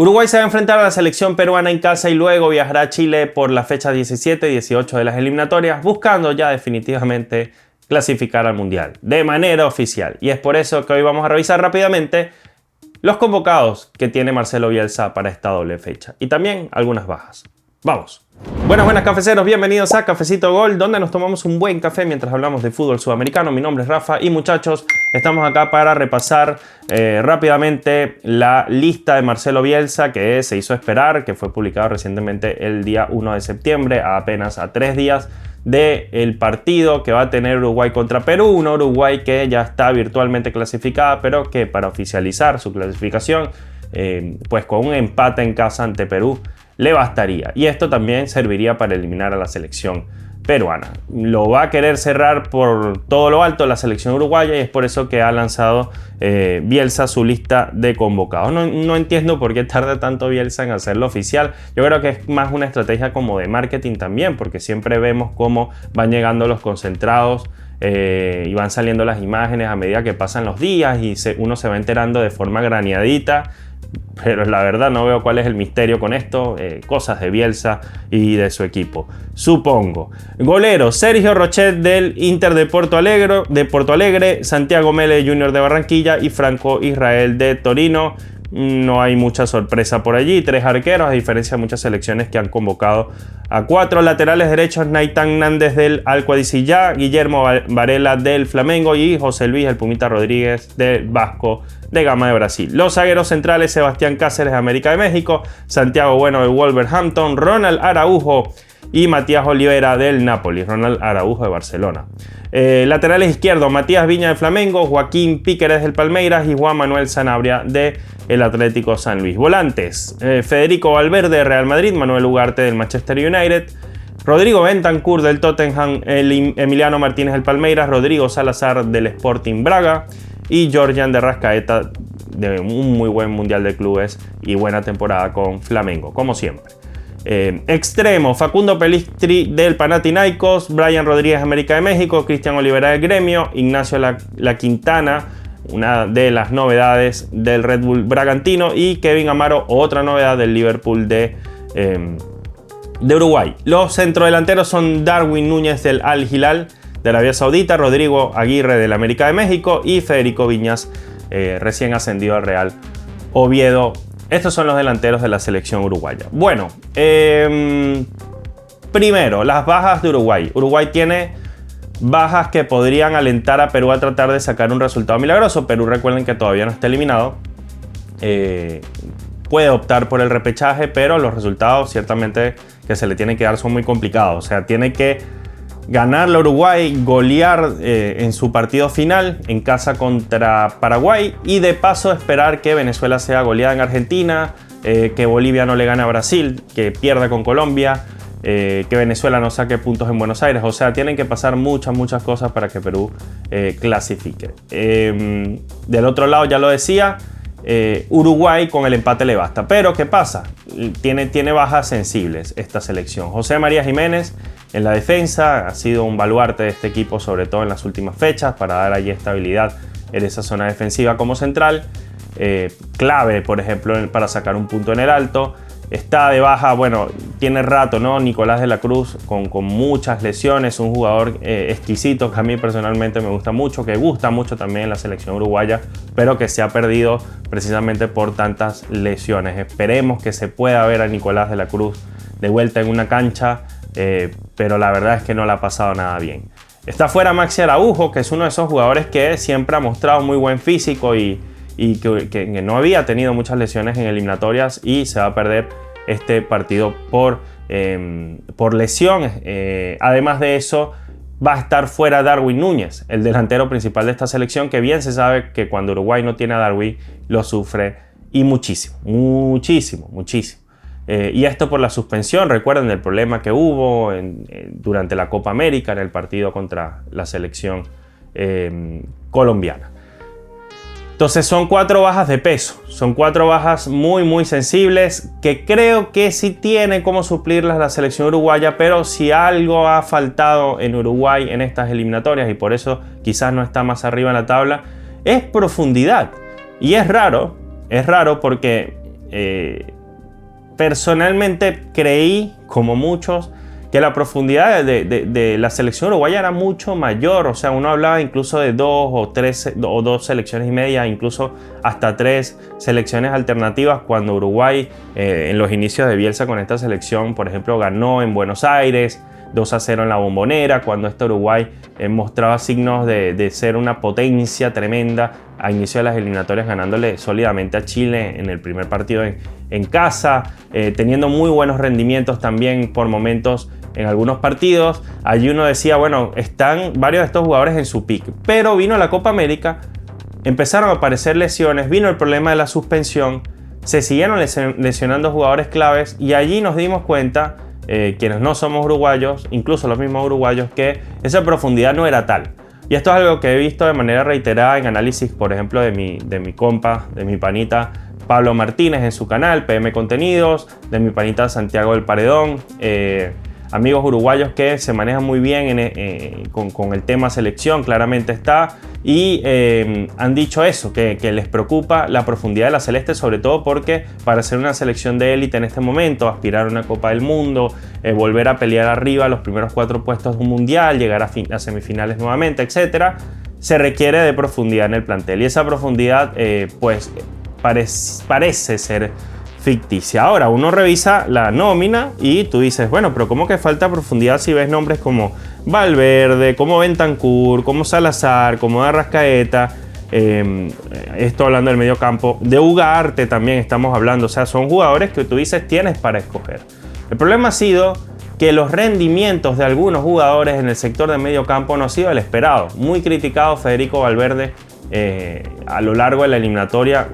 Uruguay se va a enfrentar a la selección peruana en casa y luego viajará a Chile por las fechas 17 y 18 de las eliminatorias, buscando ya definitivamente clasificar al Mundial de manera oficial. Y es por eso que hoy vamos a revisar rápidamente los convocados que tiene Marcelo Bielsa para esta doble fecha y también algunas bajas. ¡Vamos! Buenas cafeceros, bienvenidos a Cafecito Gol, donde nos tomamos un buen café mientras hablamos de fútbol sudamericano. Mi nombre es Rafa y muchachos, estamos acá para repasar rápidamente la lista de Marcelo Bielsa que se hizo esperar, que fue publicado recientemente el día 1 de septiembre, apenas a 3 días del partido que va a tener Uruguay contra Perú. Una Uruguay que ya está virtualmente clasificada, pero que para oficializar su clasificación, pues con un empate en casa ante Perú, le bastaría. Y esto también serviría para eliminar a la selección peruana. Lo va a querer cerrar por todo lo alto la selección uruguaya y es por eso que ha lanzado Bielsa su lista de convocados. No entiendo por qué tarda tanto Bielsa en hacerlo oficial. Yo creo que es más una estrategia como de marketing también, porque siempre vemos cómo van llegando los concentrados y van saliendo las imágenes a medida que pasan los días y uno se va enterando de forma graneadita. Pero la verdad no veo cuál es el misterio con esto, cosas de Bielsa y de su equipo. Supongo. Golero, Sergio Rochet del Inter de Porto Alegre, Santiago Mele Jr. de Barranquilla y Franco Israel de Torino. No hay mucha sorpresa por allí. 3 arqueros, a diferencia de muchas selecciones que han convocado a 4 laterales derechos: Naitán Nández del Al-Qadisiyah, Guillermo Varela del Flamengo y José Luis el Pumita Rodríguez del Vasco de Gama de Brasil. Los zagueros centrales: Sebastián Cáceres de América de México, Santiago Bueno del Wolverhampton, Ronald Araujo y Matías Olivera del Napoli. Ronald Araujo de Barcelona. Laterales izquierdos: Matías Viña del Flamengo, Joaquín Píqueres del Palmeiras y Juan Manuel Sanabria del Atlético San Luis. Volantes: Federico Valverde de Real Madrid, Manuel Ugarte del Manchester United, Rodrigo Bentancur del Tottenham, Emiliano Martínez del Palmeiras, Rodrigo Salazar del Sporting Braga y Georgian de Rascaeta, de un muy buen mundial de clubes y buena temporada con Flamengo, como siempre. Extremo: Facundo Pelistri del Panathinaikos, Brian Rodríguez América de México, Cristian Olivera del Gremio, Ignacio La Quintana, una de las novedades del Red Bull Bragantino, y Kevin Amaro, otra novedad del Liverpool de Uruguay. Los centrodelanteros son Darwin Núñez del Al Hilal de Arabia Saudita, Rodrigo Aguirre del América de México y Federico Viñas, recién ascendido al Real Oviedo. Estos son los delanteros de la selección uruguaya. Bueno, primero, las bajas de Uruguay. Uruguay tiene bajas que podrían alentar a Perú a tratar de sacar un resultado milagroso. Perú, recuerden que todavía no está eliminado. Puede optar por el repechaje, pero los resultados ciertamente que se le tienen que dar son muy complicados. O sea, tiene que ganarle a Uruguay, golear en su partido final en casa contra Paraguay y de paso esperar que Venezuela sea goleada en Argentina, que Bolivia no le gane a Brasil, que pierda con Colombia, que Venezuela no saque puntos en Buenos Aires. O sea, tienen que pasar muchas cosas para que Perú clasifique. Del otro lado, ya lo decía, Uruguay con el empate le basta. Pero ¿qué pasa? Tiene bajas sensibles esta selección. José María Jiménez en la defensa ha sido un baluarte de este equipo, sobre todo en las últimas fechas, para dar allí estabilidad en esa zona defensiva como central. Clave, por ejemplo, para sacar un punto en el alto. Está de baja, bueno, tiene rato, ¿no? Nicolás de la Cruz con muchas lesiones, un jugador exquisito que a mí personalmente me gusta mucho, que gusta mucho también en la selección uruguaya, pero que se ha perdido precisamente por tantas lesiones. Esperemos que se pueda ver a Nicolás de la Cruz de vuelta en una cancha, pero la verdad es que no le ha pasado nada bien. Está fuera Maxi Araujo, que es uno de esos jugadores que siempre ha mostrado muy buen físico y que no había tenido muchas lesiones en eliminatorias y se va a perder este partido por lesión. Además de eso, va a estar fuera Darwin Núñez, el delantero principal de esta selección, que bien se sabe que cuando Uruguay no tiene a Darwin lo sufre y muchísimo. Y esto por la suspensión. Recuerden el problema que hubo durante la Copa América en el partido contra la selección colombiana. Entonces son 4 bajas de peso, son 4 bajas muy sensibles que creo que sí tiene cómo suplirlas la selección uruguaya, pero si algo ha faltado en Uruguay en estas eliminatorias y por eso quizás no está más arriba en la tabla, es profundidad. Y es raro porque personalmente creí, como muchos, que la profundidad de la selección uruguaya era mucho mayor. O sea, uno hablaba incluso de 2 o 3 o 2 selecciones y media, incluso hasta 3 selecciones alternativas, cuando Uruguay en los inicios de Bielsa con esta selección, por ejemplo, ganó en Buenos Aires 2-0 en la Bombonera, cuando este Uruguay mostraba signos de ser una potencia tremenda a inicio de las eliminatorias, ganándole sólidamente a Chile en el primer partido en casa, teniendo muy buenos rendimientos también por momentos en algunos partidos. Allí uno decía, bueno, están varios de estos jugadores en su pick, pero vino la Copa América, empezaron a aparecer lesiones, vino el problema de la suspensión, se siguieron lesionando jugadores claves, y allí nos dimos cuenta, quienes no somos uruguayos, incluso los mismos uruguayos, que esa profundidad no era tal. Y esto es algo que he visto de manera reiterada en análisis, por ejemplo, de mi compa, de mi panita Pablo Martínez en su canal, PM Contenidos, de mi panita Santiago del Paredón, amigos uruguayos que se manejan muy bien con el tema selección, claramente está, y han dicho eso, que les preocupa la profundidad de la celeste, sobre todo porque para ser una selección de élite en este momento, aspirar a una Copa del Mundo, volver a pelear arriba los primeros 4 puestos de un mundial, llegar a semifinales nuevamente, etc., se requiere de profundidad en el plantel, y esa profundidad pues parece ser ficticia. Ahora uno revisa la nómina y tú dices, bueno, pero ¿cómo que falta profundidad si ves nombres como Valverde, como Bentancur, como Salazar, como Arrascaeta? Esto hablando del medio campo, de Ugarte también estamos hablando. O sea, son jugadores que tú dices tienes para escoger. El problema ha sido que los rendimientos de algunos jugadores en el sector de medio campo no ha sido el esperado. Muy criticado Federico Valverde a lo largo de la eliminatoria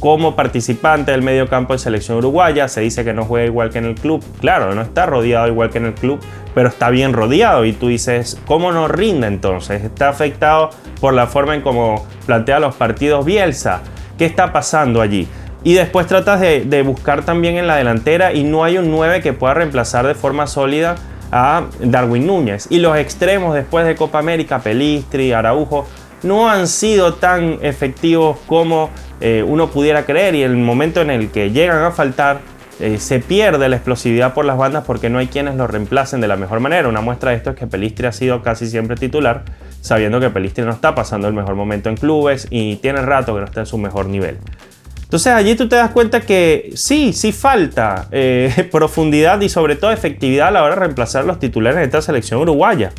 como participante del medio campo de selección uruguaya. Se dice que no juega igual que en el club. Claro, no está rodeado igual que en el club, pero está bien rodeado. Y tú dices, ¿cómo no rinde entonces? Está afectado por la forma en cómo plantea los partidos Bielsa. ¿Qué está pasando allí? Y después tratas de buscar también en la delantera y no hay un 9 que pueda reemplazar de forma sólida a Darwin Núñez. Y los extremos después de Copa América, Pelistri, Araujo, no han sido tan efectivos como uno pudiera creer, y el momento en el que llegan a faltar se pierde la explosividad por las bandas porque no hay quienes lo reemplacen de la mejor manera. Una muestra de esto es que Pelistri ha sido casi siempre titular, sabiendo que Pelistri no está pasando el mejor momento en clubes y tiene rato que no está en su mejor nivel. Entonces allí tú te das cuenta que sí falta profundidad y sobre todo efectividad a la hora de reemplazar a los titulares de esta selección uruguaya.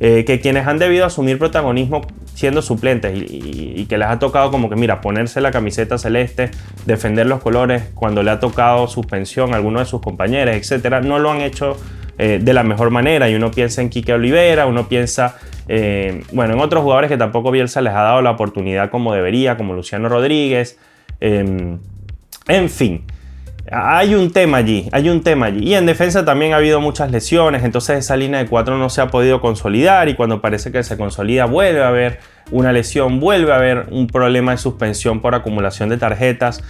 Que quienes han debido asumir protagonismo siendo suplentes y que les ha tocado como que, mira, ponerse la camiseta celeste, defender los colores cuando le ha tocado suspensión a alguno de sus compañeros, etcétera, no lo han hecho de la mejor manera. Y uno piensa en Quique Olivera, uno piensa en otros jugadores que tampoco Bielsa les ha dado la oportunidad como debería, como Luciano Rodríguez, en fin. Hay un tema allí. Y en defensa también ha habido muchas lesiones, entonces esa línea de 4 no se ha podido consolidar, y cuando parece que se consolida vuelve a haber una lesión, vuelve a haber un problema de suspensión por acumulación de tarjetas,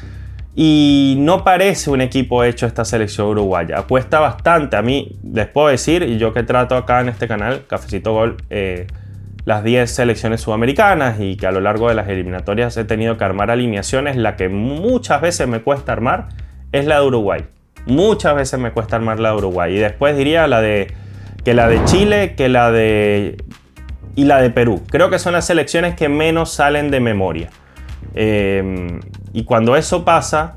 y no parece un equipo hecho esta selección uruguaya. Cuesta bastante. A mí les puedo decir, y yo que trato acá en este canal, Cafecito Gol, las 10 selecciones sudamericanas, y que a lo largo de las eliminatorias he tenido que armar alineaciones, la que muchas veces me cuesta armar es la de Uruguay. Muchas veces me cuesta armar la de Uruguay. Y después diría la de Chile, y la de Perú. Creo que son las selecciones que menos salen de memoria. Y cuando eso pasa,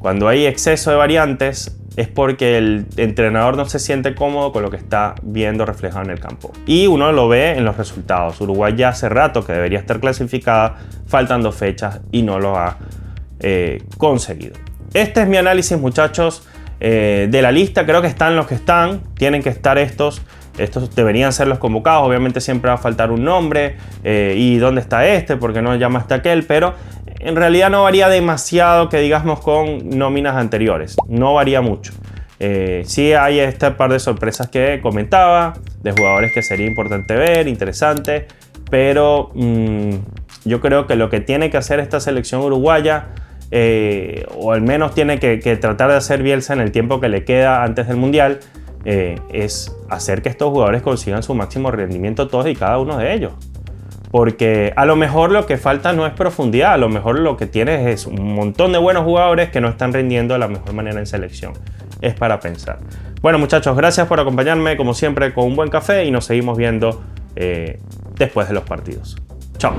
cuando hay exceso de variantes, es porque el entrenador no se siente cómodo con lo que está viendo reflejado en el campo. Y uno lo ve en los resultados. Uruguay ya hace rato que debería estar clasificada, faltan 2 fechas y no lo ha conseguido. Este es mi análisis, muchachos, de la lista. Creo que están los que están, tienen que estar estos deberían ser los convocados. Obviamente siempre va a faltar un nombre, y dónde está este, porque no llamaste a aquel, pero en realidad no varía demasiado que digamos con nóminas anteriores, no varía mucho. Sí hay este par de sorpresas que comentaba, de jugadores que sería importante ver, interesante, pero yo creo que lo que tiene que hacer esta selección uruguaya, o al menos tiene que tratar de hacer Bielsa en el tiempo que le queda antes del Mundial, es hacer que estos jugadores consigan su máximo rendimiento, todos y cada uno de ellos. Porque a lo mejor lo que falta no es profundidad, a lo mejor lo que tienes es un montón de buenos jugadores que no están rindiendo de la mejor manera en selección. Es para pensar. Bueno, muchachos, gracias por acompañarme, como siempre, con un buen café y nos seguimos viendo después de los partidos. Chao.